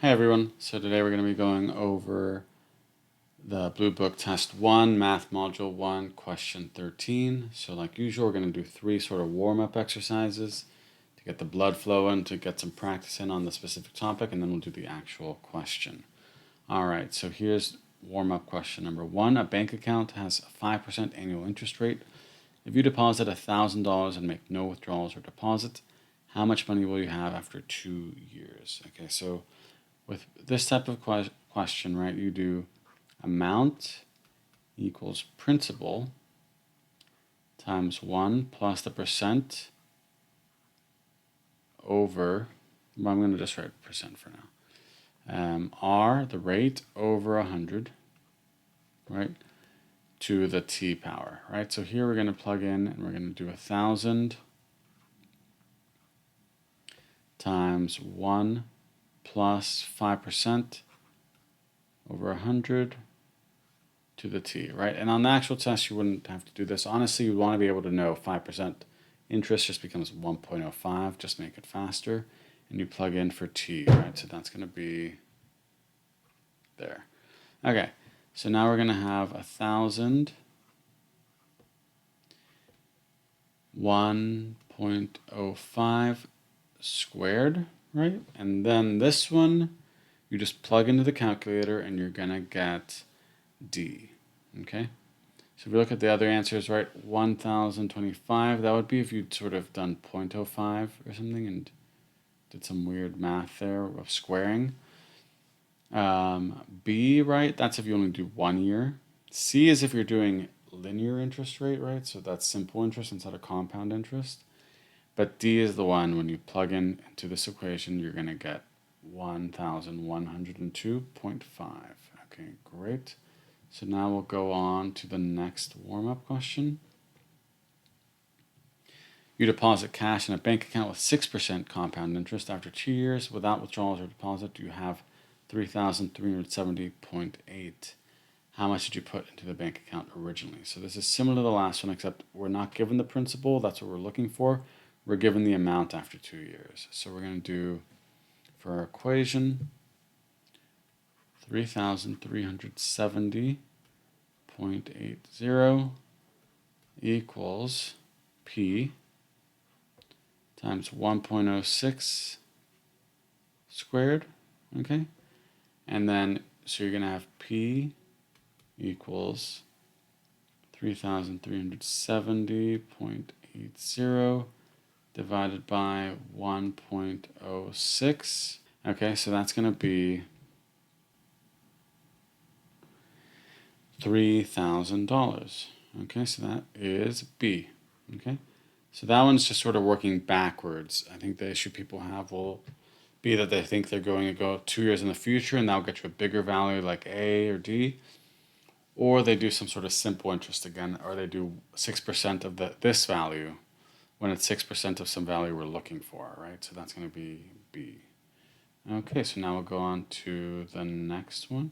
Hey everyone, so today we're going to be going over the Bluebook Test 1, Math Module 1, Question 13. So like usual, we're going to do 3 sort of warm-up exercises to get the blood flowing, to get some practice in on the specific topic, and then we'll do the actual question. Alright, so here's warm-up question number 1. A bank account has a 5% annual interest rate. If you deposit $1,000 and make no withdrawals or deposits, how much money will you have after 2 years? Okay, so with this type of question, right, you do amount equals principal times 1 plus the percent over, well, I'm going to just write percent for now, R, the rate, over 100, right, to the t power, right? So here we're going to plug in and we're going to do 1,000 times 1 plus 5% over 100 to the t, right? And on the actual test, you wouldn't have to do this. Honestly, you want to be able to know 5% interest just becomes 1.05, just make it faster. And you plug in for t, right? So that's going to be there. Okay, so now we're going to have 1,000, 1.05 squared, right? And then this one, you just plug into the calculator and you're going to get D, okay? So if we look at the other answers, right, 1,025, that would be if you'd sort of done 0.05 or something and did some weird math there of squaring. B, right, that's if you only do 1 year. C is if you're doing linear interest rate, right, so that's simple interest instead of compound interest. But D is the one, when you plug in into this equation, you're going to get 1,102.5. Okay, great. So now we'll go on to the next warm-up question. You deposit cash in a bank account with 6% compound interest. After 2 years, without withdrawals or deposit, you have 3,370.8. How much did you put into the bank account originally? So this is similar to the last one, except we're not given the principal. That's what we're looking for. We're given the amount after 2 years. So we're going to do, for our equation, 3,370.80 equals P times 1.06 squared, okay? And then, so you're going to have P equals 3,370.80 divided by 1.06. Okay, so that's going to be $3,000. Okay, so that is B. Okay, so that one's just sort of working backwards. I think the issue people have will be that they think they're going to go 2 years in the future and that'll get you a bigger value like A or D. Or they do some sort of simple interest again, or they do 6% of this value when it's 6% of some value we're looking for, right? So that's going to be B. Okay, so now we'll go on to the next one.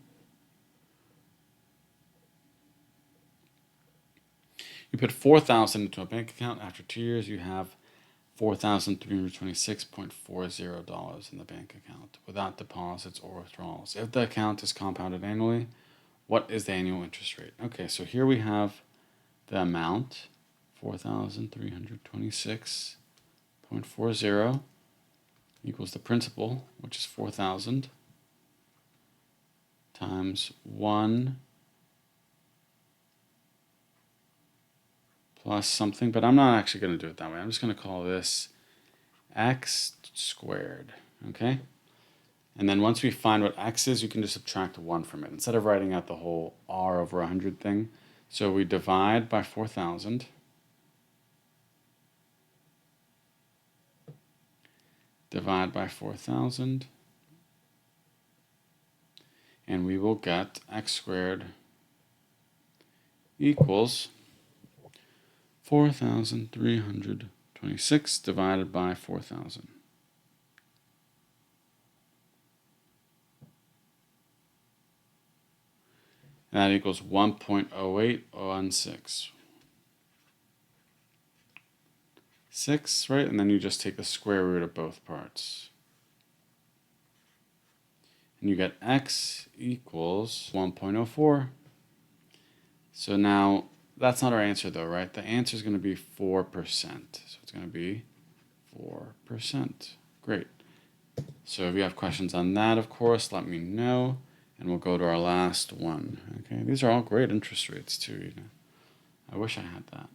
You put 4,000 into a bank account. After 2 years, you have $4,326.40 in the bank account without deposits or withdrawals. If the account is compounded annually, what is the annual interest rate? Okay, so here we have the amount, 4,326.40 equals the principal, which is 4,000, times 1 plus something, but I'm not actually going to do it that way. I'm just going to call this x squared, okay? And then once we find what x is, you can just subtract 1 from it, instead of writing out the whole r over 100 thing. So we divide by 4,000. Divide by 4,000. And we will get x squared equals 4,326 divided by 4,000. And that equals 1.0816. 6, right? And then you just take the square root of both parts. and you get x equals 1.04. So now, that's not our answer though, right? The answer is going to be 4%. So it's going to be 4%. Great. So if you have questions on that, of course, let me know. And we'll go to our last one. Okay, these are all great interest rates too. I wish I had that.